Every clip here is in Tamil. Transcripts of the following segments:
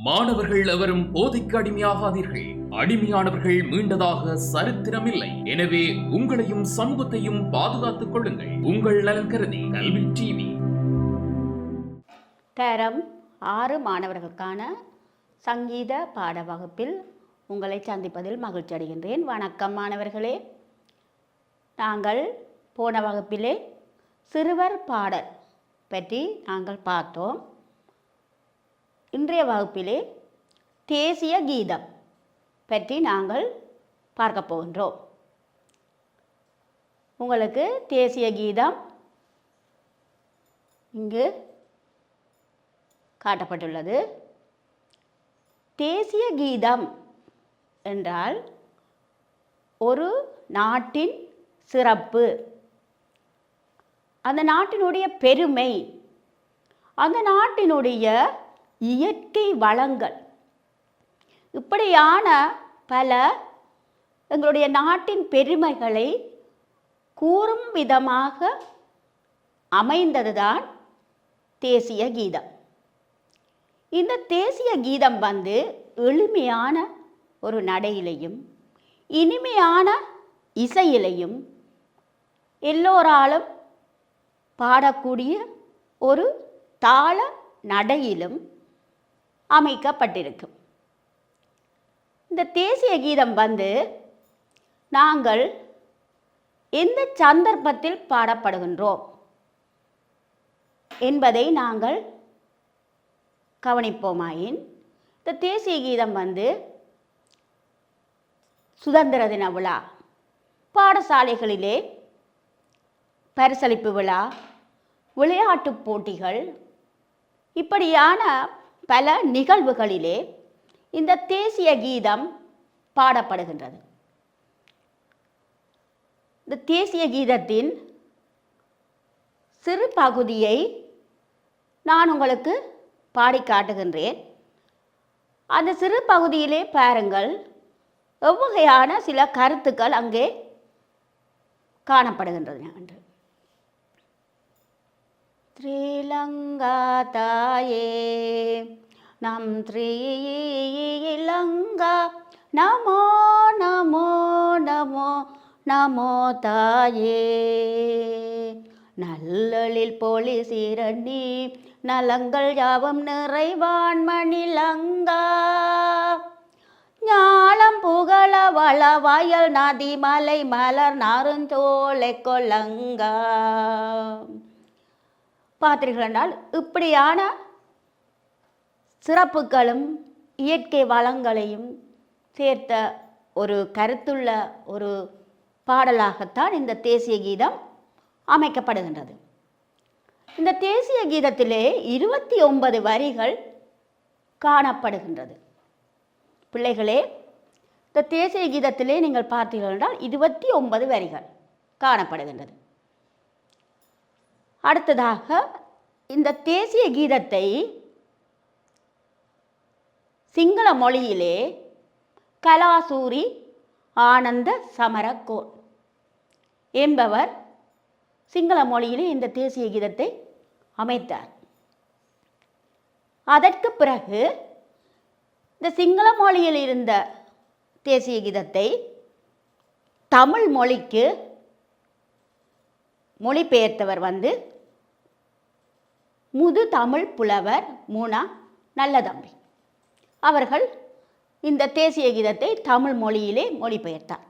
மாணவர்கள் எவரும் போதைக்கு அடிமையாகாதீர்கள். அடிமையானவர்கள் மீண்டதாக சரித்திரமில்லை. எனவே உங்களையும் சமூகத்தையும் பாதுகாத்துக் கொள்ளுங்கள். உங்கள் நலன் கருதி கல்வி டிவி. தரம் 6 மாணவர்களுக்கான சங்கீத பாட வகுப்பில் உங்களை சந்திப்பதில் மகிழ்ச்சி அடைகின்றேன். வணக்கம் மாணவர்களே. நாங்கள் போன வகுப்பிலே சிறுவர் பாடல் பற்றி நாங்கள் பார்த்தோம். இன்றைய வகுப்பிலே தேசிய கீதம் பற்றி நாங்கள் பார்க்க போகின்றோம். உங்களுக்கு தேசிய கீதம் இங்கு காட்டப்பட்டுள்ளது. தேசிய கீதம் என்றால் ஒரு நாட்டின் சிறப்பு, அந்த நாட்டினுடைய பெருமை, அந்த நாட்டினுடைய இயற்கை வளங்கள், இப்படியான பல எங்களுடைய நாட்டின் பெருமைகளை கூறும் விதமாக அமைந்ததுதான் தேசிய கீதம். இந்த தேசிய கீதம் எளிமையான ஒரு நடையிலையும் இனிமையான இசையிலையும் எல்லோராலும் பாடக்கூடிய ஒரு தாள நடையிலும் அமைக்கப்பட்டிருக்கும். இந்த தேசிய கீதம் நாங்கள் எந்த சந்தர்ப்பத்தில் பாடப்படுகின்றோம் என்பதை நாங்கள் கவனிப்போமாயின், இந்த தேசிய கீதம் சுதந்திர தின விழா, பாடசாலைகளிலே பரிசளிப்பு விழா, விளையாட்டுப் போட்டிகள், இப்படியான பல நிகழ்வுகளிலே இந்த தேசிய கீதம் பாடப்படுகின்றது. இந்த தேசிய கீதத்தின் சிறு பகுதியை நான் உங்களுக்கு பாடி காட்டுகின்றேன். அந்த சிறு பகுதியிலே பாருங்கள், எவ்வகையான சில கருத்துக்கள் அங்கே காணப்படுகின்றது என்று. ஸ்ரீலங்கா தாயே நம் ஸ்ரீலங்கா, நமோ நமோ நமோ நமோ தாயே. நல்லலில் பொலி சீரணி நலங்கள் யாவும் நிறைவான் மணிலங்கா. ஞாலம் புகழ வள வயல் நதி மலை மலர் நறுந்தோலை கொல்லங்கா. பார்த்தீர்கள் என்றால் இப்படியான சிறப்புகளும் இயற்கை வளங்களையும் சேர்த்த ஒரு கருத்துள்ள ஒரு பாடலாகத்தான் இந்த தேசிய கீதம் அமைக்கப்படுகின்றது. இந்த தேசிய கீதத்திலே 29 வரிகள் காணப்படுகின்றது. பிள்ளைகளே, இந்த தேசிய கீதத்திலே நீங்கள் பார்த்தீர்கள் என்றால் 29 வரிகள் காணப்படுகின்றது. அடுத்ததாக இந்த தேசிய கீதத்தை சிங்கள மொழியிலே கலாசூரி ஆனந்த சமரகோன் என்பவர் சிங்கள மொழியிலே இந்த தேசிய கீதத்தை அமைத்தார். அதற்கு பிறகு இந்த சிங்கள மொழியில் இருந்த தேசிய கீதத்தை தமிழ் மொழிக்கு மொழிபெயர்த்தவர் முது தமிழ் புலவர் மூனா நல்லதம்பி அவர்கள் இந்த தேசிய கீதத்தை தமிழ் மொழியிலே மொழிபெயர்த்தார்.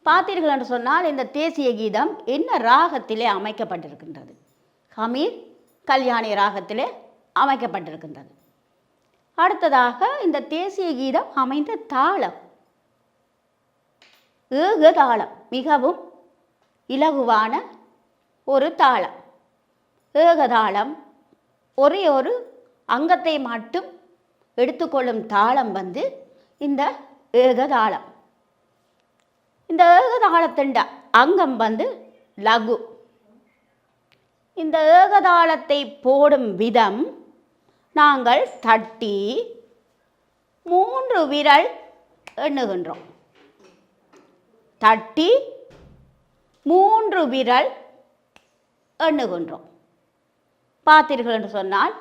பார்த்தீர்கள் என்று சொன்னால் இந்த தேசிய கீதம் என்ன ராகத்திலே அமைக்கப்பட்டிருக்கின்றது? ஹமீர் கல்யாணி ராகத்திலே அமைக்கப்பட்டிருக்கின்றது. அடுத்ததாக இந்த தேசிய கீதம் அமைந்த தாளம் ஏக தாளம், மிகவும் இலகுவான ஒரு தாளம். ஏகதாளம் ஒரே ஒரு அங்கத்தை மட்டும் எடுத்துக்கொள்ளும் தாளம் இந்த ஏகதாளம். இந்த ஏகதாளத்தின் அங்கம் லகு. இந்த ஏகதாளத்தை போடும் விதம் நாங்கள் தட்டி 3 விரல் எண்ணுகின்றோம். தட்டி 3 விரல் எண்ணுகின்றோம். பார்த்தீர்கள் என்று சொன்னால்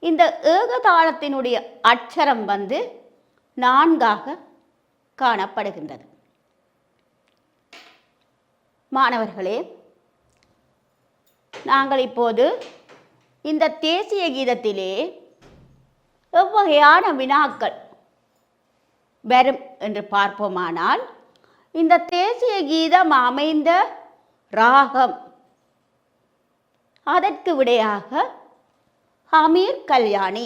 இந்த ஏகதாளத்தினுடைய அட்சரம் 4 காணப்படுகின்றது. மாணவர்களே, நாங்கள் இப்போது இந்த தேசிய கீதத்திலே எவ்வகையான வினாக்கள் வரும் என்று பார்ப்போமானால், இந்த தேசிய கீதம் அமைந்த ராகம், அதற்கு விடையாக ஹமீர் கல்யாணி.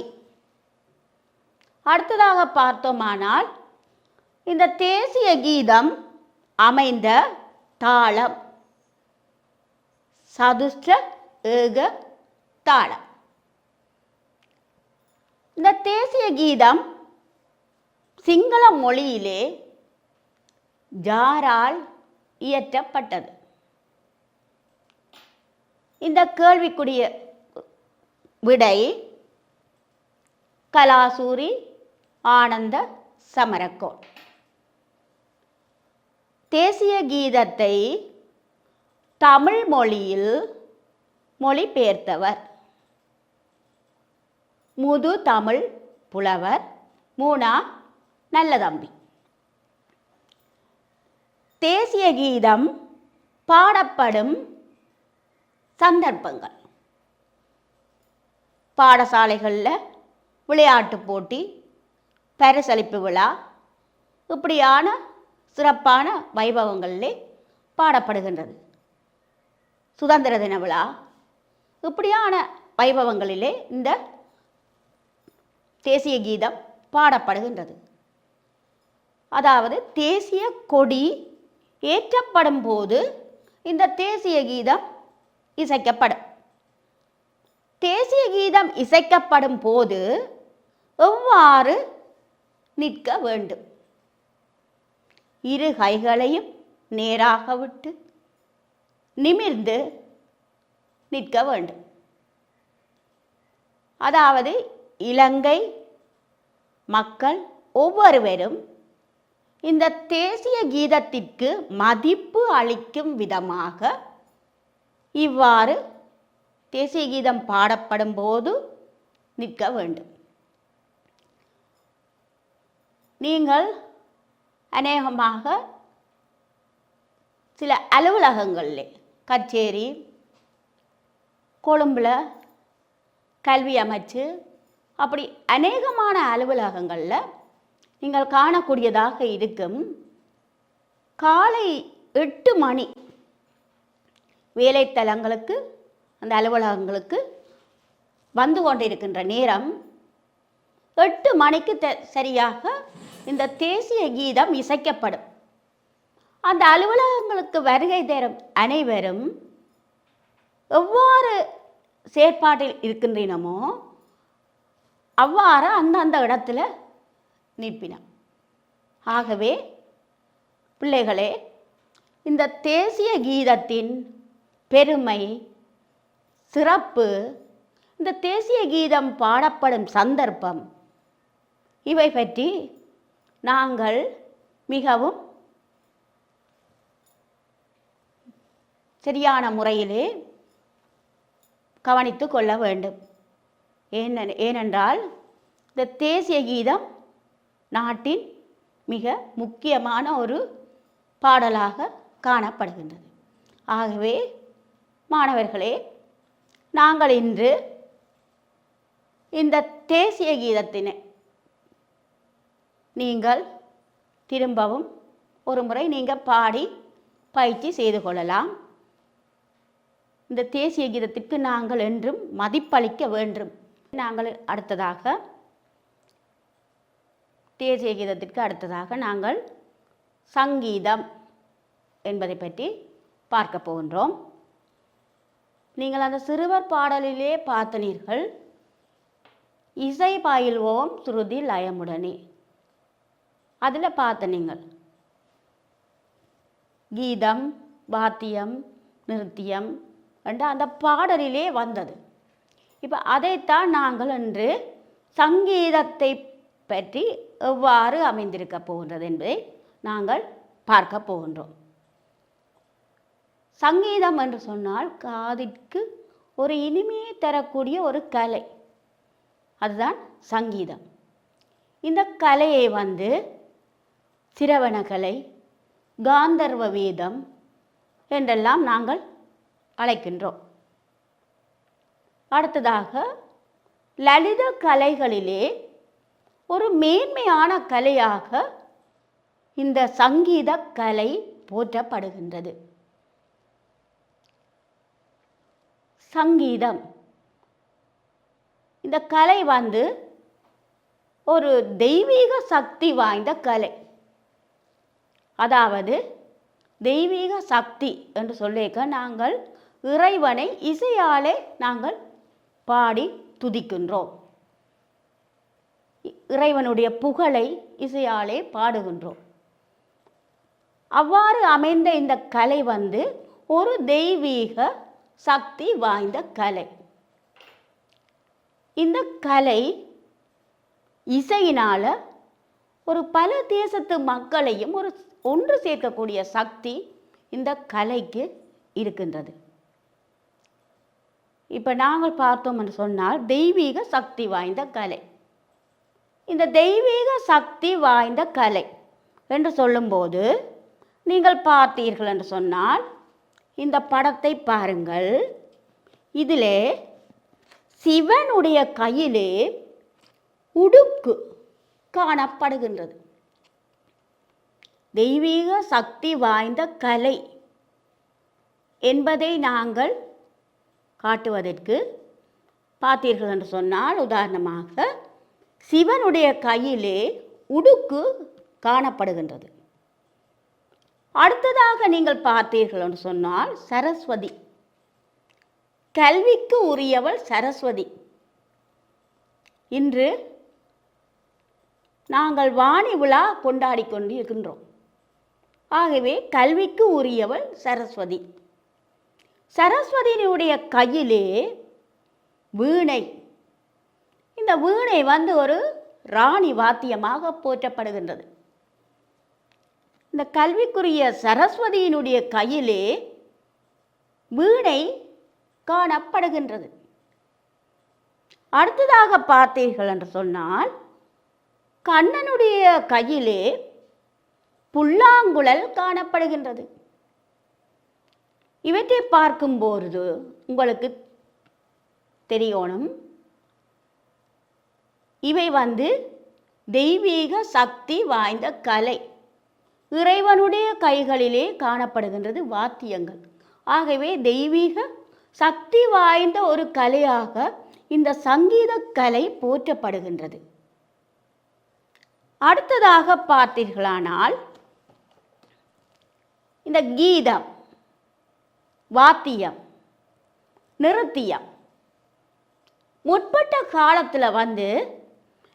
அடுத்ததாக பார்த்தோமானால், இந்த தேசிய கீதம் அமைந்த தாளம் சதுஷ்ட ஏக தாளம். இந்த தேசிய கீதம் சிங்கள மொழியிலே ஜாரால் இயற்றப்பட்டது. இந்த கேள்விக்குரிய விடை கலாசூரி ஆனந்த சமரக்கோன். தேசிய கீதத்தை தமிழ் மொழியில் மொழிபெயர்த்தவர் முது தமிழ் புலவர் மூனா நல்லதம்பி. தேசிய கீதம் பாடப்படும் சந்தர்ப்பங்கள்: பாடசாலைகளில் விளையாட்டு போட்டி, பரிசளிப்பு விழா, இப்படியான சிறப்பான வைபவங்களிலே பாடப்படுகின்றது. சுதந்திர தின விழா, இப்படியான வைபவங்களிலே இந்த தேசிய கீதம் பாடப்படுகின்றது. அதாவது தேசிய கொடி ஏற்றப்படும் போது இந்த தேசிய கீதம் இசைக்கப்படும். தேசிய கீதம் இசைக்கப்படும் போது எவ்வாறு நிற்க வேண்டும்? இரு கைகளையும் நேராக விட்டு நிமிர்ந்து நிற்க வேண்டும். அதாவது இலங்கை மக்கள் ஒவ்வொருவரும் இந்த தேசிய கீதத்திற்கு மதிப்பு அளிக்கும் விதமாக இவ்வாறு தேசிய கீதம் பாடப்படும் போது நிற்க வேண்டும். நீங்கள் அநேகமாக சில அலுவலகங்களில், கச்சேரி, கொழும்பில் கல்வி அமைச்சு, அப்படி அநேகமான அலுவலகங்களில் நீங்கள் காணக்கூடியதாக இருக்கும். காலை 8 மணி வேலைத்தலங்களுக்கு, அந்த அலுவலகங்களுக்கு வந்து கொண்டிருக்கின்ற நேரம் 8 மணிக்கு சரியாக இந்த தேசிய கீதம் இசைக்கப்படும். அந்த அலுவலகங்களுக்கு வருகை தரும் அனைவரும் எவ்வாறு செயற்பாட்டில் இருக்கின்றனமோ அவ்வாறு அந்தந்த இடத்துல நிற்பினோம். ஆகவே பிள்ளைகளே, இந்த தேசிய கீதத்தின் பெருமை, சிறப்பு, இந்த தேசிய கீதம் பாடப்படும் சந்தர்ப்பம், இவை பற்றி நாங்கள் மிகவும் சரியான முறையிலே கவனித்து கொள்ள வேண்டும். ஏனென்றால் இந்த தேசிய கீதம் நாட்டின் மிக முக்கியமான ஒரு பாடலாக காணப்படுகின்றது. ஆகவே மாணவர்களே, நாங்கள் இன்று இந்த தேசிய கீதத்தினை நீங்கள் திரும்பவும் ஒரு முறை நீங்கள் பாடி பயிற்சி செய்து கொள்ளலாம். இந்த தேசிய கீதத்திற்கு நாங்கள் என்றும் மதிப்பளிக்க வேண்டும். நாங்கள் அடுத்ததாக தேசிய கீதத்திற்கு அடுத்ததாக நாங்கள் சங்கீதம் என்பதை பற்றி பார்க்க போகின்றோம். நீங்கள் அந்த சிறுவர் பாடலிலே பார்த்தனீர்கள், இசை பயில்வோம் சுருதி லயமுடனே. அதில் பார்த்த நீங்கள் கீதம், வாத்தியம், நிருத்தியம் என்ற அந்த பாடலிலே வந்தது. இப்போ அதைத்தான் நாங்கள் இன்று சங்கீதத்தை பற்றி எவ்வாறு அமைந்திருக்க போகின்றது என்பதை நாங்கள் பார்க்க போகின்றோம். சங்கீதம் என்று சொன்னால் காதிற்கு ஒரு இனிமையை தரக்கூடிய ஒரு கலை. அதுதான் சங்கீதம். இந்த கலையை வந்து சிரவண கலை, காந்தர்வ வேதம் என்றெல்லாம் நாங்கள் அழைக்கின்றோம். அடுத்ததாக லலித கலைகளிலே ஒரு மேன்மையான கலையாக இந்த சங்கீத கலை போற்றப்படுகின்றது. சங்கீதம் இந்த கலை வந்து ஒரு தெய்வீக சக்தி வாய்ந்த கலை. அதாவது தெய்வீக சக்தி என்று சொல்லிக்க நாங்கள் இறைவனை இசையாலே நாங்கள் பாடி துதிக்கின்றோம். இறைவனுடைய புகழை இசையாலே பாடுகின்றோம். அவ்வாறு அமைந்த இந்த கலை வந்து ஒரு தெய்வீக சக்தி வாய்ந்த கலை. இந்த கலை இசையினால ஒரு பல தேசத்து மக்களையும் ஒன்று சேர்க்கக்கூடிய சக்தி இந்த கலைக்கு இருக்கின்றது. இப்போ நாங்கள் பார்த்தோம் என்று சொன்னால் தெய்வீக சக்தி வாய்ந்த கலை. இந்த தெய்வீக சக்தி வாய்ந்த கலை என்று சொல்லும்போது நீங்கள் பார்த்தீர்கள் என்று சொன்னால் இந்த படத்தை பாருங்கள். இதிலே சிவனுடைய கையிலே உடுக்கு காணப்படுகின்றது. தெய்வீக சக்தி வாய்ந்த கலை என்பதை நாங்கள் காட்டுவதற்கு பார்த்தீர்கள் என்று சொன்னால், உதாரணமாக சிவனுடைய கையிலே உடுக்கு காணப்படுகின்றது. அடுத்ததாக நீங்கள் பார்த்தீர்கள் என்று சொன்னால் சரஸ்வதி, கல்விக்கு உரியவள் சரஸ்வதி. இன்று நாங்கள் வாணி விழா கொண்டாடி கொண்டு இருக்கின்றோம். ஆகவே கல்விக்கு உரியவள் சரஸ்வதி. சரஸ்வதியினுடைய கையிலே வீணை. இந்த வீணை வந்து ஒரு ராணி வாத்தியமாக போற்றப்படுகின்றது. இந்த கல்விக்குரிய சரஸ்வதியினுடைய கையிலே வீணை காணப்படுகின்றது. அடுத்ததாக பார்த்தீர்கள் என்று சொன்னால் கண்ணனுடைய கையிலே புல்லாங்குழல் காணப்படுகின்றது. இவற்றை பார்க்கும்போது உங்களுக்கு தெரியணும், இவை வந்து தெய்வீக சக்தி வாய்ந்த கலை. இறைவனுடைய கைகளிலே காணப்படுகின்றது வாத்தியங்கள். ஆகவே தெய்வீக சக்தி வாய்ந்த ஒரு கலையாக இந்த சங்கீத கலை போற்றப்படுகின்றது. அடுத்ததாக பார்த்தீர்களானால் இந்த கீதம், வாத்தியம், நிருத்தியம். முற்பட்ட காலத்தில் வந்து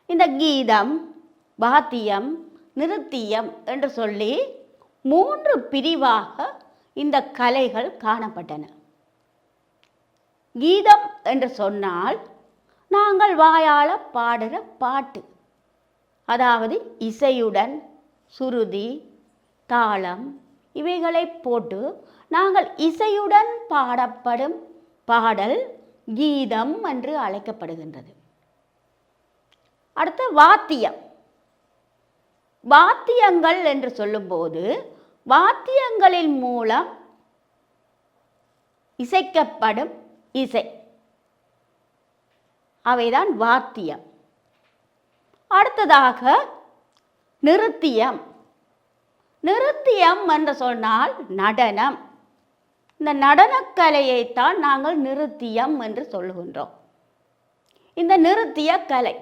இந்த கீதம், வாத்தியம், நிருத்தியம் என்று சொல்லி 3 பிரிவாக இந்த கலைகள் காணப்பட்டன. கீதம் என்று சொன்னால் நாங்கள் வாயால பாடுகிற பாட்டு, அதாவது இசையுடன் சுருதி, தாளம் இவைகளை போட்டு நாங்கள் இசையுடன் பாடப்படும் பாடல் கீதம் என்று அழைக்கப்படுகின்றது. அடுத்து வாத்தியம். வாத்தியங்கள் என்று சொல்லும்போது வாத்தியங்களின் மூலம் இசைக்கப்படும் இசை, அவைதான் வாத்தியம். அடுத்ததாக நிருத்தியம். நிருத்தியம் என்று சொன்னால் நடனம். இந்த நடனக்கலையைத்தான் நாங்கள் நிருத்தியம் என்று சொல்லுகின்றோம். இந்த நிருத்திய கலை,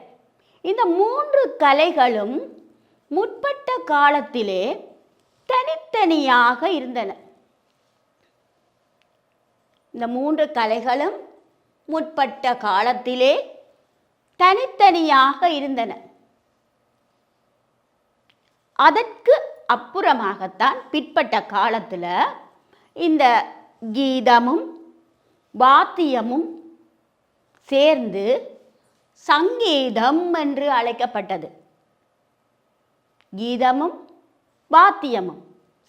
இந்த 3 கலைகளும் முற்பட்ட காலத்திலே தனித்தனியாக இருந்தன. இந்த 3 கலைகளும் முற்பட்ட காலத்திலே தனித்தனியாக இருந்தன. அதற்கு அப்புறமாகத்தான் பிற்பட்ட காலத்தில் இந்த கீதமும் வாத்தியமும் சேர்ந்து சங்கீதம் என்று அழைக்கப்பட்டது. கீதமும் வாத்தியமும்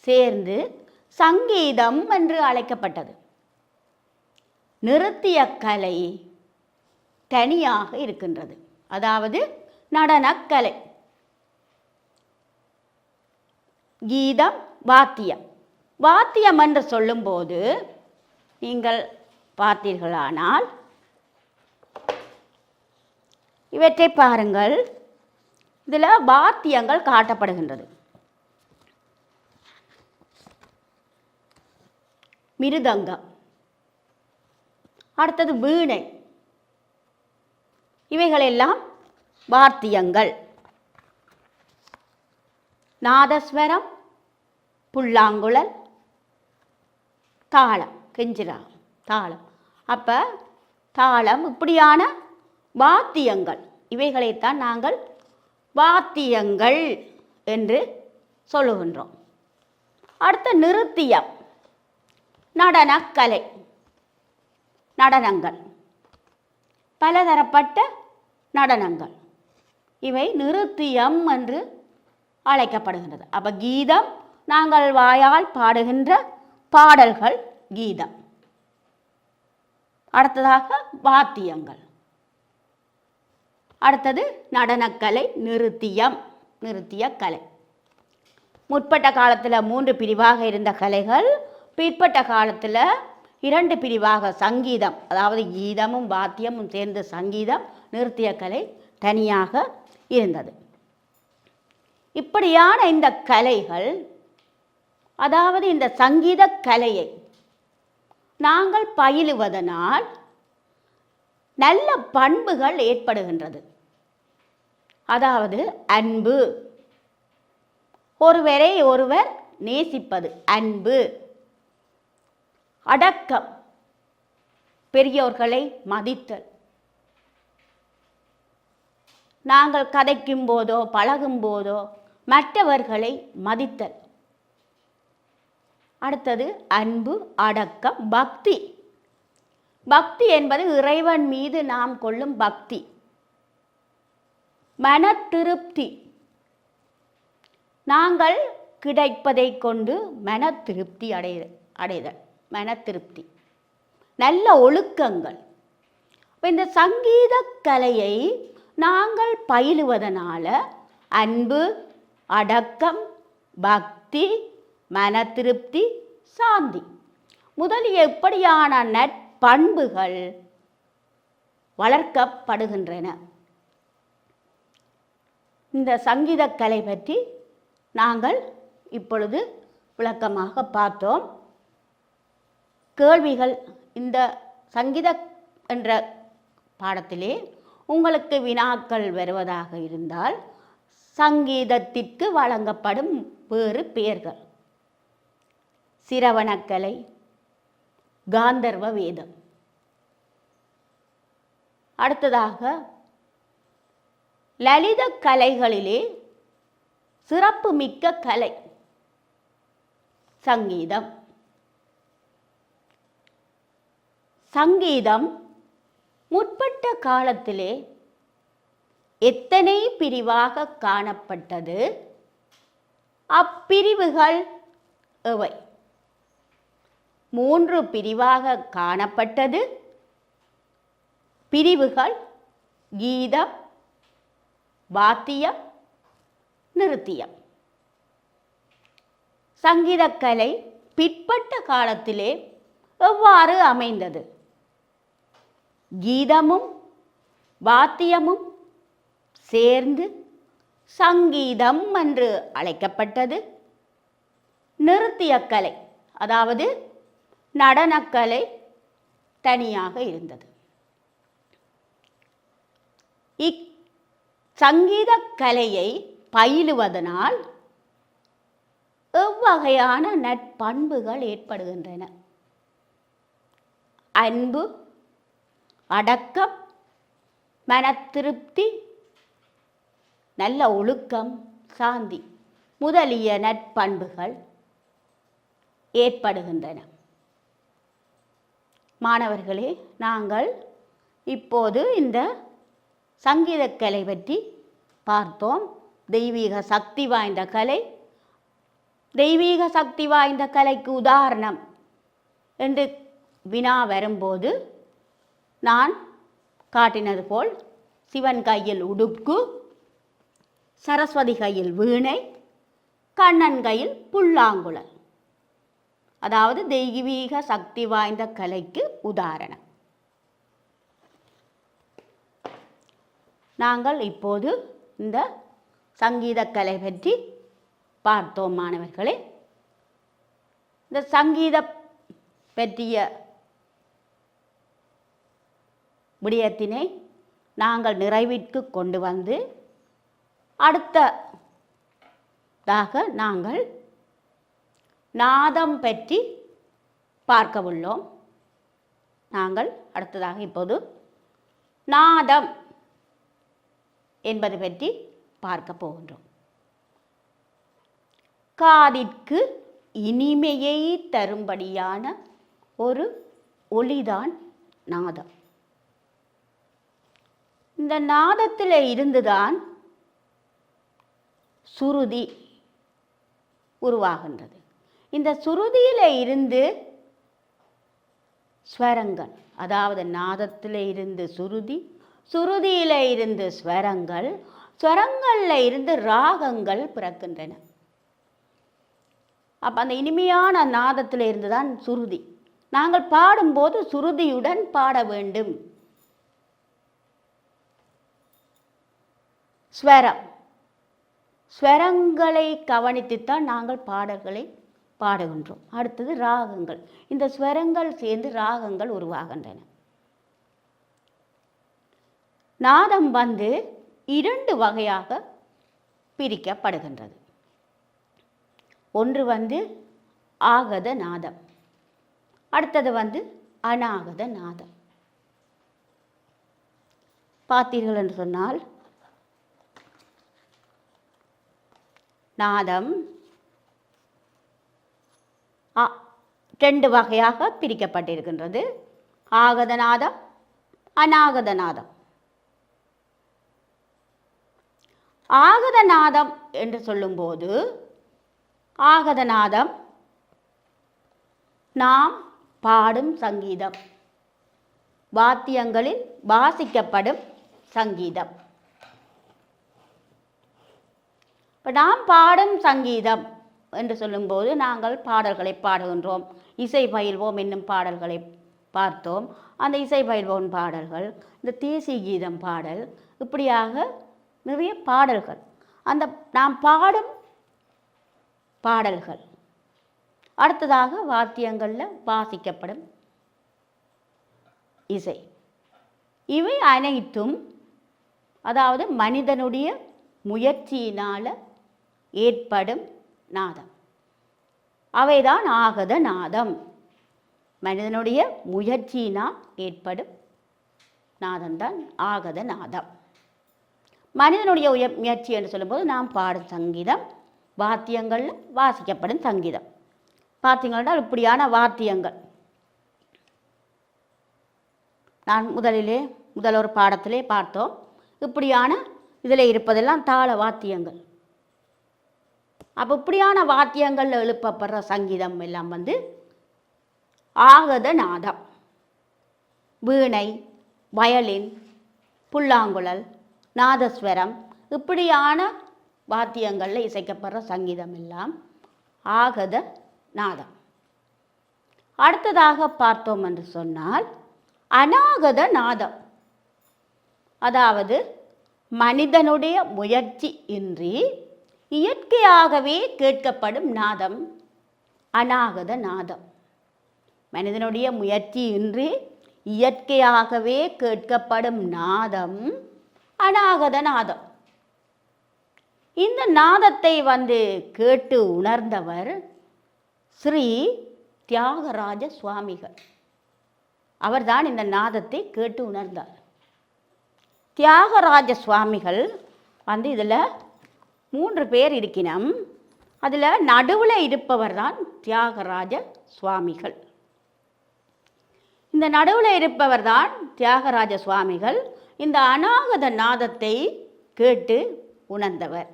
சேர்ந்து சங்கீதம் என்று அழைக்கப்பட்டது. நிருத்திய கலை தனியாக இருக்கின்றது. அதாவது நடனக்கலை. கீதம், வாத்தியம். வாத்தியம் என்று சொல்லும்போது நீங்கள் பார்த்தீர்களானால் இவற்றை பாருங்கள். இதில் வாத்தியங்கள் காட்டப்படுகின்றது. மிருதங்கம், அடுத்தது வீணை, இவைகளெல்லாம் வாத்தியங்கள். நாதஸ்வரம், புல்லாங்குழல், தாளம், கெஞ்சிரா தாளம். அப்போ தாளம் இப்படியான வாத்தியங்கள், இவைகளைத்தான் நாங்கள் வாத்தியங்கள் என்று சொல்லுகின்றோம். அடுத்த நிருத்தியம், நடனக்கலை, நடனங்கள், பலதரப்பட்ட நடனங்கள், இவை நிருத்தியம் என்று அழைக்கப்படுகின்றது. அப்போ கீதம் நாங்கள் வாயால் பாடுகின்ற பாடல்கள் கீதம். அடுத்ததாக வாத்தியங்கள், அடுத்தது நடனக்கலை, நிருத்தியம், நிருத்திய கலை. முற்பட்ட காலத்தில் 3 பிரிவாக இருந்த கலைகள் பிற்பட்ட காலத்தில் 2 பிரிவாக சங்கீதம், அதாவது கீதமும் வாத்தியமும் சேர்ந்த சங்கீதம், நிருத்திய கலை தனியாக இருந்தது. இப்படியான இந்த கலைகள், அதாவது இந்த சங்கீத கலையை நாங்கள் பயிலுவதனால் நல்ல பண்புகள் ஏற்படுகின்றது. அதாவது அன்பு, ஒருவரை ஒருவர் நேசிப்பது அன்பு, அடக்கம், பெரியோர்களை மதித்தல், நாங்கள் கதைக்கும் போதோ பழகும் போதோ மற்றவர்களை மதித்தல். அடுத்தது அன்பு, அடக்கம், பக்தி. பக்தி என்பது இறைவன் மீது நாம் கொள்ளும் பக்தி. மன திருப்தி, நாங்கள் கிடைப்பதை கொண்டு மன திருப்தி அடைதல், மன திருப்தி. நல்ல ஒழுக்கங்கள். இந்த சங்கீத கலையை நாங்கள் பயிலுவதனால அன்பு, அடக்கம், பக்தி, மன திருப்தி, சாந்தி முதலிய எப்படியான நற்பண்புகள் வளர்க்கப்படுகின்றன. இந்த சங்கீத கலை பற்றி நாங்கள் இப்பொழுது விளக்கமாக பார்த்தோம். கேள்விகள், இந்த சங்கீத என்ற பாடத்திலே உங்களுக்கு வினாக்கள் வருவதாக இருந்தால் சங்கீதத்திற்கு வழங்கப்படும் வேறு பெயர்கள்: சிரவணக்கலை, காந்தர்வ வேதம். அடுத்ததாக லலித கலைகளிலே சிறப்பு மிக்க கலை சங்கீதம். சங்கீதம் முற்பட்ட காலத்திலே எத்தனை பிரிவாக காணப்பட்டது? அப்பிரிவுகள் எவை? 3 பிரிவாக காணப்பட்டது. பிரிவுகள் கீதம், வாத்தியம், நிருத்தியம். சங்கீதக்கலை பிற்பட்ட காலத்திலே எவ்வாறு அமைந்தது? கீதமும் வாத்தியமும் சேர்ந்து சங்கீதம் என்று அழைக்கப்பட்டது. நிருத்தியக்கலை, அதாவது நடனக்கலை தனியாக இருந்தது. சங்கீத கலையை பயிலுவதனால் எவ்வகையான நற்பண்புகள் ஏற்படுகின்றன? அன்பு, அடக்கம், மன திருப்தி, நல்ல ஒழுக்கம், சாந்தி முதலிய நற்பண்புகள் ஏற்படுகின்றன. மாணவர்களே, நாங்கள் இப்போது இந்த சங்கீதக்கலை பற்றி பார்த்தோம். தெய்வீக சக்தி வாய்ந்த கலை. தெய்வீக சக்தி வாய்ந்த கலைக்கு உதாரணம் என்று வினா வரும்போது நான் காட்டினது போல் சிவன் கையில் உடுக்கு, சரஸ்வதி கையில் வீணை, கண்ணன் கையில் புல்லாங்குழல். அதாவது தெய்வீக சக்தி வாய்ந்த கலைக்கு உதாரணம். நாங்கள் இப்போது இந்த சங்கீத கலை பற்றி பார்த்தோம் மாணவர்களே. இந்த சங்கீத பற்றிய விடயத்தினை நாங்கள் நிறைவிற்கு கொண்டு வந்து அடுத்ததாக நாங்கள் நாதம் பற்றி பார்க்க உள்ளோம். நாங்கள் அடுத்ததாக இப்போது நாதம் என்பது பற்றி பார்க்க போகின்றோம். காதிற்கு இனிமையை தரும்படியான ஒரு ஒலிதான் நாதம். இந்த நாதத்தில் இருந்துதான் சுருதி உருவாகின்றது. இந்த சுருதியில் இருந்து ஸ்வரங்கள், அதாவது நாதத்தில் இருந்து சுருதி, சுருதியில் இருந்து ஸ்வரங்கள், ஸ்வரங்களில் இருந்து ராகங்கள் பிறக்கின்றன. அப்போ அந்த இனிமையான நாதத்தில் இருந்து தான் சுருதி. நாங்கள் பாடும்போது சுருதியுடன் பாட வேண்டும். ஸ்வரம், ஸ்வரங்களை கவனித்துத்தான் நாங்கள் பாடல்களை பாடுகின்றோம். அடுத்தது ராகங்கள். இந்த ஸ்வரங்கள் சேர்ந்து ராகங்கள் உருவாகின்றன. நாதம் வந்து 2 வகையாக பிரிக்கப்படுகின்றது. ஒன்று வந்து ஆகத நாதம், அடுத்தது வந்து அநாகத நாதம். பார்த்தீர்கள் என்று சொன்னால் நாதம் 2 வகையாக பிரிக்கப்பட்டிருக்கின்றது. ஆகத நாதம், அநாகத நாதம். ஆகத நாதம் என்று சொல்லும்போது, ஆகத நாதம் நாம் பாடும் சங்கீதம், வாத்தியங்களில் வாசிக்கப்படும் சங்கீதம். இப்போ நாம் பாடும் சங்கீதம் என்று சொல்லும்போது நாங்கள் பாடல்களை பாடுகின்றோம். இசை பயில்வோம் என்னும் பாடல்களை பார்த்தோம். அந்த இசை பயில்வோம் பாடல்கள், இந்த தேசிய கீதம் பாடல், இப்படியாக நிறைய பாடல்கள், அந்த நாம் பாடும் பாடல்கள். அடுத்ததாக வாத்தியங்களில் வாசிக்கப்படும் இசை. இவை அனைத்தும் அதாவது மனிதனுடைய முயற்சியினால் ஏற்படும் நாதம். அவைதான் ஆகத நாதம். மனிதனுடைய முயற்சியினால் ஏற்படும் நாதம்தான் ஆகத நாதம். மனிதனுடைய முயற்சி என்று சொல்லும்போது நாம் பாடும் சங்கீதம், வாத்தியங்களில் வாசிக்கப்படும் சங்கீதம். பார்த்தீங்கன்னா இப்படியான வாத்தியங்கள் நான் முதல் ஒரு பாடத்திலே பார்த்தோம். இப்படியான இதில் இருப்பதெல்லாம் தாள வாத்தியங்கள். அப்போ இப்படியான வாத்தியங்களில் எழுப்பப்படுற சங்கீதம் எல்லாம் வந்து ஆகத நாதம். வீணை, வயலின், புல்லாங்குழல், நாதஸ்வரம், இப்படியான வாத்தியங்களில் இசைக்கப்படுற சங்கீதம் எல்லாம் ஆகத நாதம். அடுத்ததாக பார்த்தோம் என்று சொன்னால் அநாகத நாதம். அதாவது மனிதனுடைய முயற்சி இன்றி இயற்கையாகவே கேட்கப்படும் நாதம் அநாகத நாதம். மனிதனுடைய முயற்சி இன்றி இயற்கையாகவே கேட்கப்படும் நாதம் அநாகத நாதம். இந்த நாதத்தை வந்து கேட்டு உணர்ந்தவர் ஸ்ரீ தியாகராஜ சுவாமிகள். அவர்தான் இந்த நாதத்தை கேட்டு உணர்ந்தார். தியாகராஜ சுவாமிகள் வந்து இதில் 3 பேர் இருக்கணும். அதில் நடுவில் இருப்பவர் தான் தியாகராஜ சுவாமிகள். இந்த நடுவில் இருப்பவர் தான் தியாகராஜ சுவாமிகள். இந்த அநாகத நாதத்தை கேட்டு உணர்ந்தவர்.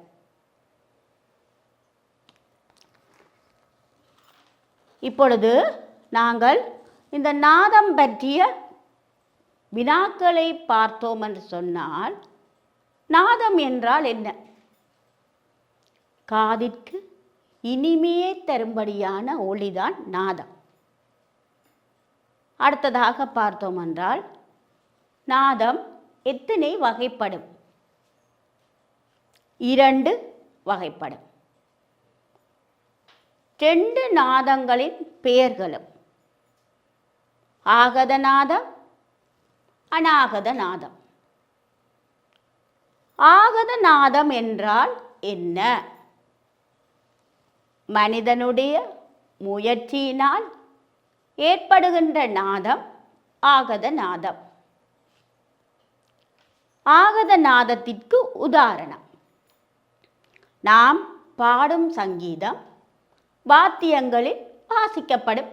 இப்பொழுது நாங்கள் இந்த நாதம் பற்றிய வினாக்களை பார்த்தோம் என்று சொன்னால் நாதம் என்றால் என்ன? காதிற்கு இனிமையை தரும்படியான ஒளிதான் நாதம். அடுத்ததாக பார்த்தோம் என்றால் நாதம் எத்தனை வகைப்படும்? 2 வகைப்படும். 2 நாதங்களின் பெயர்களும் ஆகத நாதம், அநாகத நாதம். ஆகத நாதம் என்றால் என்ன? மனிதனுடைய முயற்சியினால் ஏற்படுகின்ற நாதம் ஆகத நாதம். ஆகத நாதத்திற்கு உதாரணம் நாம் பாடும் சங்கீதம், வாத்தியங்களில் வாசிக்கப்படும்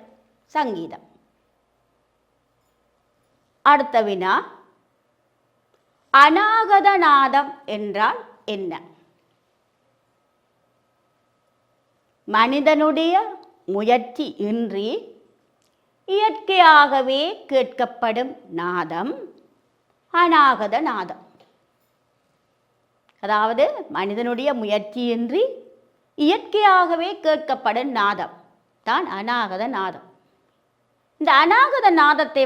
சங்கீதம். அடுத்த வினா, அநாகத நாதம் என்றால் என்ன? மனிதனுடைய முயற்சி இன்றி இயற்கையாகவே கேட்கப்படும் நாதம் அநாகத நாதம். அதாவது மனிதனுடைய முயற்சியின்றி இயற்கையாகவே கேட்கப்படும் நாதம் தான் அநாகத நாதம். இந்த அநாகத நாதத்தை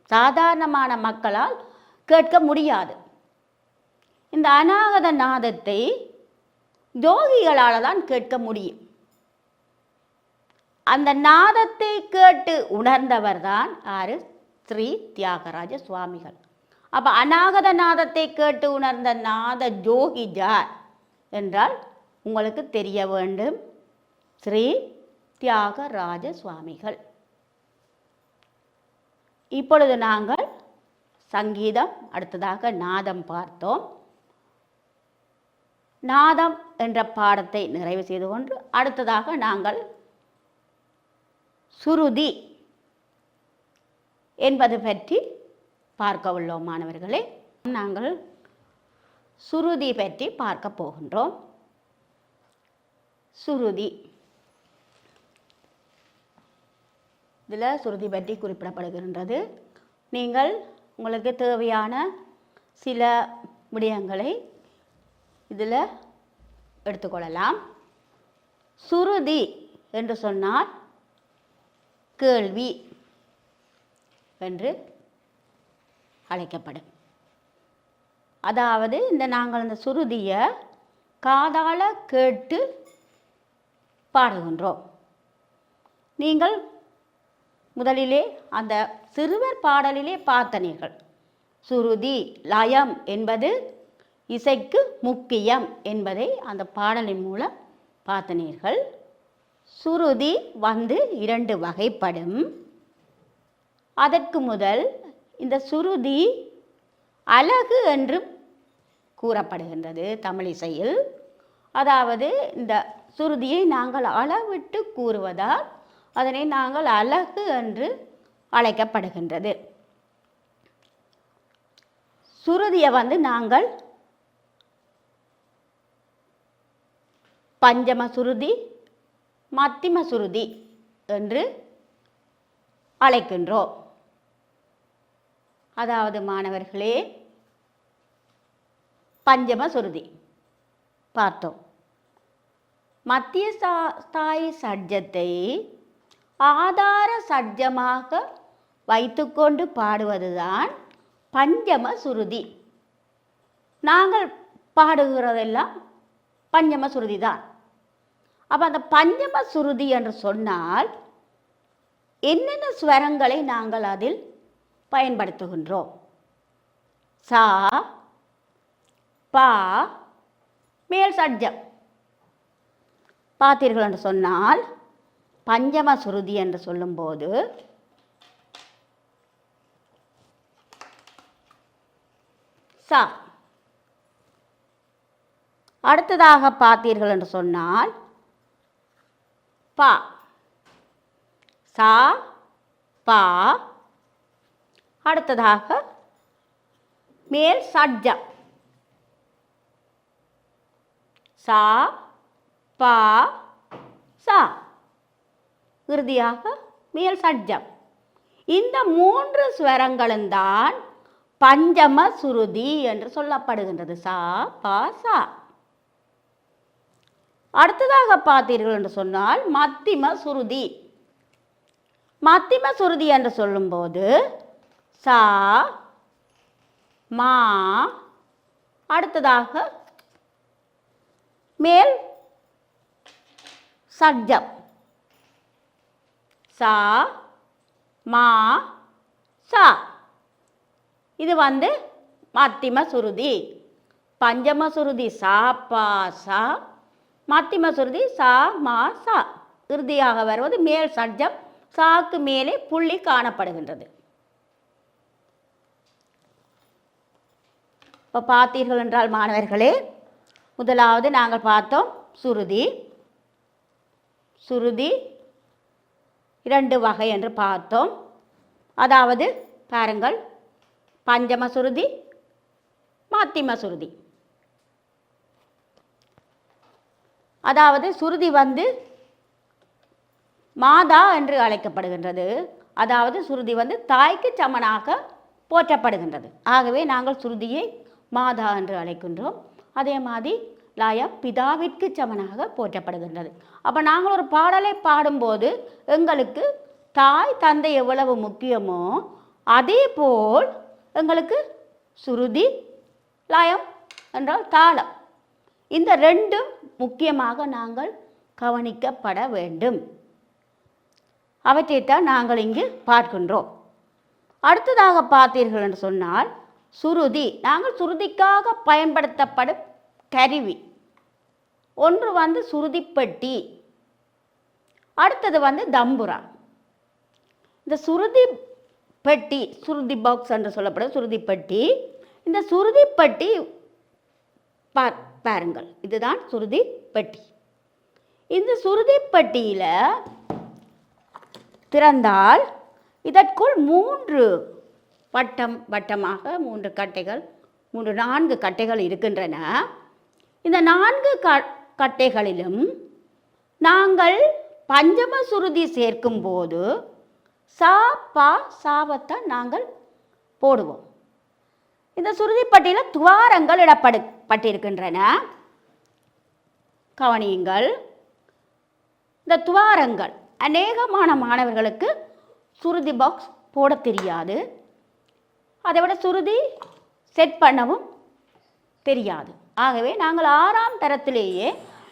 சாதாரணமான மக்களால் கேட்க முடியாது. இந்த அநாகத நாதத்தை யோகிகளால் தான் கேட்க முடியும். அந்த நாதத்தை கேட்டு உணர்ந்தவர் தான் ஆறு? ஸ்ரீ தியாகராஜ சுவாமிகள். அப்போ அநாகத நாதத்தை கேட்டு உணர்ந்த நாத யோகி யார் என்றால் உங்களுக்கு தெரிய வேண்டும், ஸ்ரீ தியாகராஜ சுவாமிகள். இப்பொழுது நாங்கள் சங்கீதம், அடுத்ததாக நாதம் பார்த்தோம். நாதம் என்ற பாடத்தை நிறைவு செய்து கொண்டு அடுத்ததாக நாங்கள் சுருதி என்பது பற்றி பார்க்க உள்ளோம். மாணவர்களே, நாங்கள் சுருதி பற்றி பார்க்க போகின்றோம். சுருதி, இதில் சுருதி பற்றி குறிப்பிடப்படுகின்றது. நீங்கள் உங்களுக்கு தேவையான சில விடயங்களை இதில் எடுத்துக்கொள்ளலாம். சுருதி என்று சொன்னால் கேள்வி என்று அழைக்கப்படும். அதாவது நாங்கள் இந்த சுருதியை காதால கேட்டு பாடுகின்றோம். நீங்கள் முதலிலே அந்த சிறுவர் பாடலிலே பார்த்தனீர்கள், சுருதி லயம் என்பது இசைக்கு முக்கியம் என்பதை அந்த பாடலின் மூலம் பார்த்தனீர்கள். சுருதி 2 வகைப்படும். அதற்கு முதல் இந்த சுருதி அலகு என்றும் கூறப்படுகின்றது தமிழ் இசையில். அதாவது இந்த சுருதியை நாங்கள் அளவிட்டு கூறுவதால் அதனை நாங்கள் அலகு என்று அழைக்கப்படுகின்றது. சுருதியை நாங்கள் பஞ்சம சுருதி, மத்திம சுருதி என்று அழைக்கின்றோம். அதாவது மாணவர்களே, பஞ்சம சுருதி பார்த்தோம். மத்திய ஸ்தாயி சட்ஜத்தை ஆதார சட்ஜமாக வைத்துக்கொண்டு பாடுவதுதான் பஞ்சம சுருதி. நாங்கள் பாடுகிறதெல்லாம் பஞ்சம சுருதி தான். அப்போ அந்த பஞ்சம சுருதி என்று சொன்னால் என்னென்ன ஸ்வரங்களை நாங்கள் அதில் பயன்படுத்துகின்றோம்? சா, பா, மேல் சட்ஜம். பார்த்தீர்கள் என்று சொன்னால் பஞ்சம சுருதி என்று சொல்லும்போது சா. அடுத்ததாக பார்த்தீர்கள் என்று சொன்னால் பா, சா, பா. அடுத்ததாக மேல் சட்ஜம் சா, பா, சா. இறுதியாக மேல் சட்ஜம். இந்த 3 ஸ்வரங்களும் தான் பஞ்சம சுருதி என்று சொல்லப்படுகின்றது. சா பா சா. அடுத்ததாக பார்த்தீர்கள் என்று சொன்னால் மத்திம சுருதி. மத்திம சுருதி என்று சொல்லும்போது சா மா, அடுத்ததாக மேல் சட்ஜம் சா மா சா. இது மத்திம சுருதி. பஞ்சம சுருதி சா பா சா, மத்திம சுருதி சா மா சா. இறுதியாக வருவது மேல் சட்ஜம். சாக்கு மேலே புள்ளி காணப்படுகின்றது. இப்போ பார்த்தீர்கள் என்றால் மாணவர்களே, முதலாவது நாங்கள் பார்த்தோம் சுருதி. சுருதி 2 வகை என்று பார்த்தோம். அதாவது பாருங்கள், பஞ்சம சுருதி, மத்திம சுருதி. அதாவது சுருதி மாதா என்று அழைக்கப்படுகின்றது. அதாவது சுருதி தாய்க்கு சமனாக போற்றப்படுகின்றது. ஆகவே நாங்கள் சுருதியை மாதா என்று அழைக்கின்றோம். அதே மாதிரி லயம் பிதாவிற்கு சமனாக போற்றப்படுகின்றது. அப்போ நாங்கள் ஒரு பாடலை பாடும்போது எங்களுக்கு தாய் தந்தை எவ்வளவு முக்கியமோ அதே போல் எங்களுக்கு சுருதி, லயம் என்றால் தாளம், இந்த 2ம் முக்கியமாக நாங்கள் கவனிக்கப்பட வேண்டும். அவற்றைத்தான் நாங்கள் இங்கு பார்க்கின்றோம். அடுத்ததாக பார்த்தீர்கள் என்று சொன்னால் சுருதி. நாங்கள் சுருதிக்காக பயன்படுத்தப்படும் கருவி ஒன்று சுருதிப்பட்டி, அடுத்தது தம்புரா. இந்த சுருதி பெட்டி, சுருதி பாக்ஸ் என்று சொல்லப்படும் சுருதிப்பட்டி. இந்த சுருதிப்பட்டி பாருங்கள், இதுதான் சுருதி பெட்டி. இந்த சுருதிப்பட்டியில் திறந்தால் இதற்குள் 3 வட்டமாக 3 கட்டைகள், 4 கட்டைகள் இருக்கின்றன. இந்த 4 கட்டைகளிலும் நாங்கள் பஞ்சம சுருதி சேர்க்கும் போது சா பா சாவத்தான் நாங்கள் போடுவோம். இந்த சுருதிப்பட்டியில் துவாரங்கள் இடப்பட்டிருக்கின்றன. கவனியுங்கள், இந்த துவாரங்கள் அநேகமான மாணவர்களுக்கு சுருதி பாக்ஸ் போட தெரியாது. அதை விட சுருதி செட் பண்ணவும் தெரியாது. ஆகவே நாங்கள் 6ஆம் தரத்திலேயே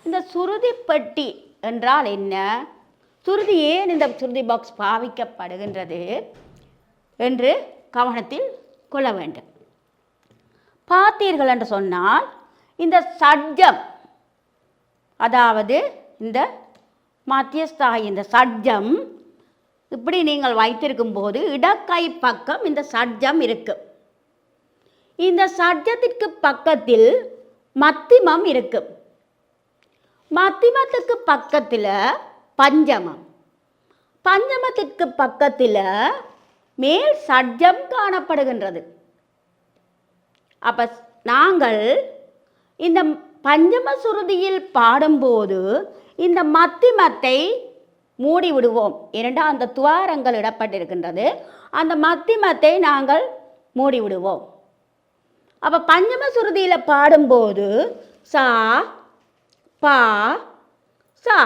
இந்த சுருதிப்பட்டி என்றால் என்ன, சுருதி ஏன் இந்த சுருதி பாக்ஸ் பாவிக்கப்படுகின்றது என்று கவனத்தில் கொள்ள வேண்டும். பார்த்தீர்கள் என்று சொன்னால் இந்த சட்ஜம், அதாவது இந்த மத்தியஸ்தாய், இந்த சட்ஜம் இப்படி நீங்கள் வைத்திருக்கும் போது இடக்கை பக்கம் இந்த சட்ஜம் இருக்கு. இந்த சட்ஜத்திற்கு பக்கத்தில் மத்திமம் இருக்கு. மத்திமத்துக்கு பக்கத்தில் பஞ்சமம், பஞ்சமத்திற்கு பக்கத்தில் மேல் சட்ஜம் காணப்படுகின்றது. அப்போ நாங்கள் இந்த பஞ்சம சுருதியில் பாடும்போது இந்த மத்திமத்தை மூடி விடுவோம். ஏனென்றால் அந்த துவாரங்கள் இடப்பட்டிருக்கின்றது. அந்த மத்திமத்தை நாங்கள் மூடி விடுவோம். அப்போ பஞ்சம சுருதியில் பாடும்போது சா பா சா,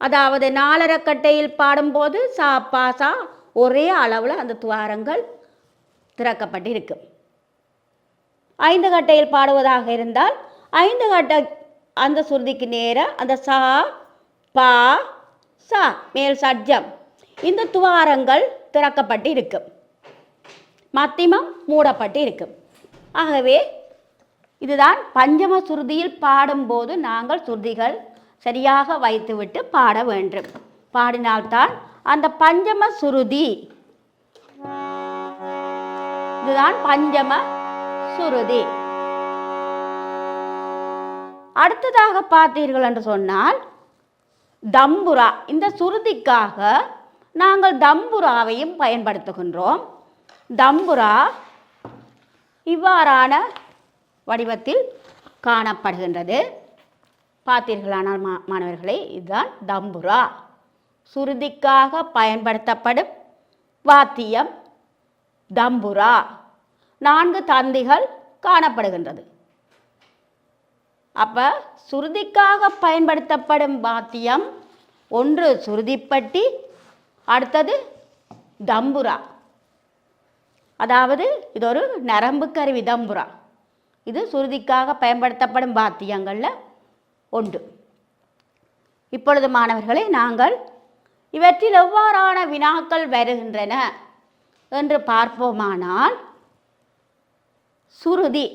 அதாவது 4 கட்டையில் பாடும்போது சா பா சா ஒரே அளவில் அந்த துவாரங்கள் திறக்கப்பட்டிருக்கும். 5 கட்டையில் பாடுவதாக இருந்தால் 5 கட்டை அந்த சுருதிக்கு நேராக அந்த சா பா சா மேல் சட்ஜம் இந்த துவாரங்கள் திறக்கப்பட்டு இருக்கும், மத்திமம் மூடப்பட்டு இருக்கும். ஆகவே இதுதான் பஞ்சம சுருதியில் பாடும்போது நாங்கள் சுருதிகள் சரியாக வைத்துவிட்டு பாட வேண்டும். பாடினால்தான் அந்த பஞ்சம சுருதி, இதுதான் பஞ்சம சுருதி. அடுத்ததாக பார்த்தீர்கள் என்று சொன்னால் தம்புரா. இந்த சுருதிக்காக நாங்கள் தம்புராவையும் பயன்படுத்துகின்றோம். தம்புரா இவ்வாறான வடிவத்தில் காணப்படுகின்றது. பார்த்தீர்களானால் மாணவர்களே, இதுதான் தம்புரா. சுருதிக்காக பயன்படுத்தப்படும் வாத்தியம், தம்புரா 4 தந்திகள் காணப்படுகின்றது. அப்போ சுருதிக்காக பயன்படுத்தப்படும் வாத்தியம் ஒன்று சுருதிப்பட்டி, அடுத்தது தம்புரா. அதாவது இது ஒரு நரம்பு கருவி தம்புரா. இது சுருதிக்காக பயன்படுத்தப்படும் வாத்தியங்களில் ஒன்று. இப்பொழுது மாணவர்களே, நாங்கள் இவற்றில் எவ்வாறான வினாக்கள் வருகின்றன என்று பார்ப்போமானால், சுருதி.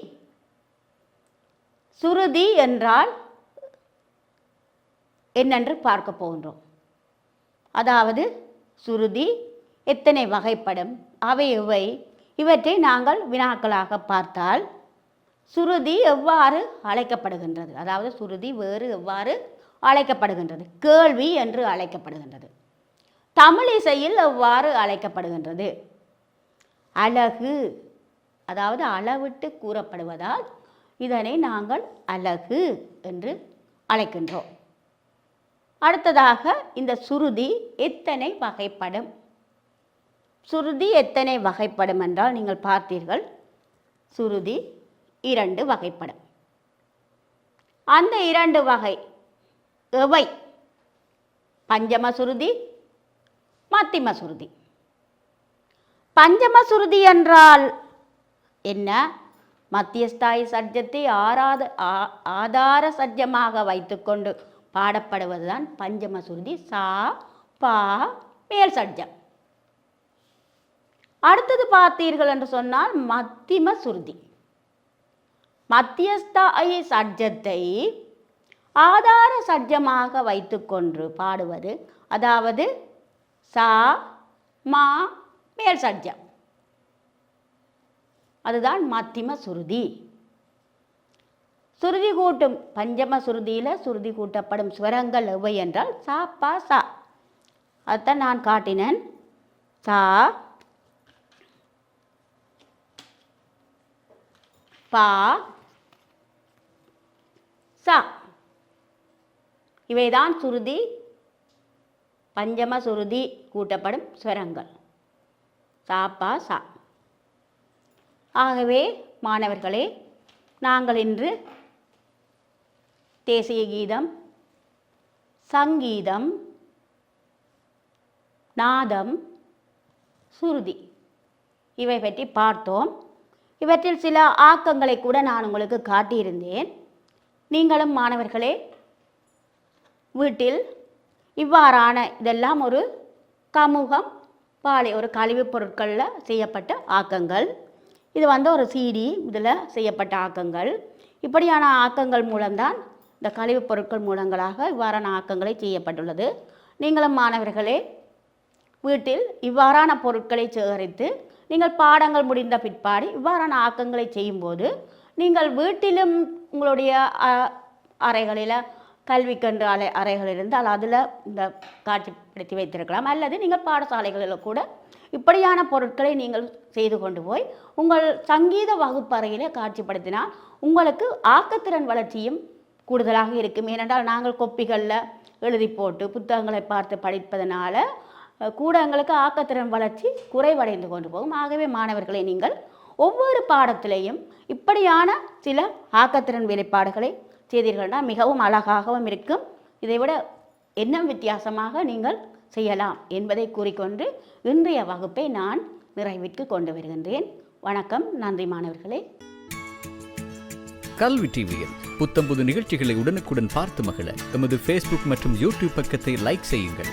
சுருதி என்றால் என்னென்று பார்க்க போகின்றோம். அதாவது சுருதி எத்தனை வகைப்படும், அவை எவை, இவற்றை நாங்கள் வினாக்களாக பார்த்தால், சுருதி எவ்வாறு அழைக்கப்படுகின்றது, அதாவது சுருதி வேறு எவ்வாறு அழைக்கப்படுகின்றது, கேள்வி என்று அழைக்கப்படுகின்றது. தமிழ் இசையில் எவ்வாறு அழைக்கப்படுகின்றது, அலகு, அதாவது அளவிட்டு கூறப்படுவதால் இதனை நாங்கள் அலகு என்று அழைக்கின்றோம். அடுத்ததாக இந்த சுருதி எத்தனை வகைப்படும். சுருதி எத்தனை வகைப்படும் என்றால் நீங்கள் பார்த்தீர்கள், சுருதி 2 வகைப்படும். அந்த 2 வகை எவை? பஞ்சம சுருதி, மத்திம சுருதி. பஞ்சம சுருதி என்றால் என்ன? மத்தியஸ்தாயி சட்ஜத்தை ஆதார சட்ஜமாக வைத்துக்கொண்டு பாடப்படுவதுதான் பஞ்சம சுருதி. சா, பா, மேல் சட்ஜம். அடுத்தது பார்த்தீர்கள் என்று சொன்னால் மத்திம சுருதி. மத்தியஸ்தாயி சட்ஜத்தை ஆதார சட்ஜமாக வைத்துக்கொண்டு பாடுவது, அதாவது சா, மா, மேல் சட்ஜம், அதுதான் மத்திம சுருதி. சுருதி கூட்டும் பஞ்சம சுருதியில் சுருதி கூட்டப்படும் ஸ்வரங்கள் எவை என்றால் சா, பா, சா. அதுதான் நான் காட்டினேன். சா, பா, சா. இவைதான் சுருதி, பஞ்சம சுருதி கூட்டப்படும் ஸ்வரங்கள். சா, பா, சா. ஆகவே மாணவர்களே, நாங்கள் இன்று தேசிய கீதம், சங்கீதம், நாதம், சுருதி இவை பற்றி பார்த்தோம். இவற்றில் சில ஆக்கங்களை கூட நான் உங்களுக்கு காட்டியிருந்தேன். நீங்களும் மாணவர்களே வீட்டில் இவ்வாறான இதெல்லாம் ஒரு கமுகம் பாலை ஒரு கழிவுப் பொருட்களில் செய்யப்பட்ட ஆக்கங்கள். இது ஒரு CD இதில் செய்யப்பட்ட ஆக்கங்கள். இப்படியான ஆக்கங்கள் மூலம்தான் இந்த கழிவுப் பொருட்கள் மூலங்களாக இவ்வாறான ஆக்கங்களை செய்யப்பட்டுள்ளது. நீங்களும் மாணவர்களே வீட்டில் இவ்வாறான பொருட்களை சேகரித்து நீங்கள் பாடங்கள் முடிந்த பிற்பாடு இவ்வாறான ஆக்கங்களை செய்யும்போது நீங்கள் வீட்டிலும் உங்களுடைய அறைகளில் கல்விக்கன்று அறைகள் இருந்தால் அதில் இந்த காட்சிப்படுத்தி வைத்திருக்கலாம். அல்லது நீங்கள் பாடசாலைகளில் கூட இப்படியான பொருட்களை நீங்கள் செய்து கொண்டு போய் உங்கள் சங்கீத வகுப்பறையில் காட்சிப்படுத்தினால் உங்களுக்கு ஆக்கத்திறன் வளர்ச்சியும் கூடுதலாக இருக்கும். ஏனென்றால் நாங்கள் கொப்பிகளில் எழுதி போட்டு புத்தகங்களை பார்த்து படிப்பதனால கூட எங்களுக்கு ஆக்கத்திறன் வளர்ச்சி குறைவடைந்து கொண்டு போகும். ஆகவே மாணவர்களை நீங்கள் ஒவ்வொரு பாடத்திலையும் இப்படியான சில ஆக்கத்திறன் வேலைப்பாடுகளை செய்தீர்கள்னால் மிகவும் அழகாகவும் இருக்கும். இதைவிட இன்னும் வித்தியாசமாக நீங்கள் செய்யலாம் என்பதை கூறிக்கொண்டு இன்றைய வகுப்பை நான் நிறைவிற்கு கொண்டு வருகின்றேன். வணக்கம், நன்றி மாணவர்களே. கல்வி டிவியில் புத்தம்புது நிகழ்ச்சிகளை உடனுக்குடன் பார்த்து மகிழ எமது Facebook மற்றும் YouTube பக்கத்தை லைக் செய்யுங்கள்.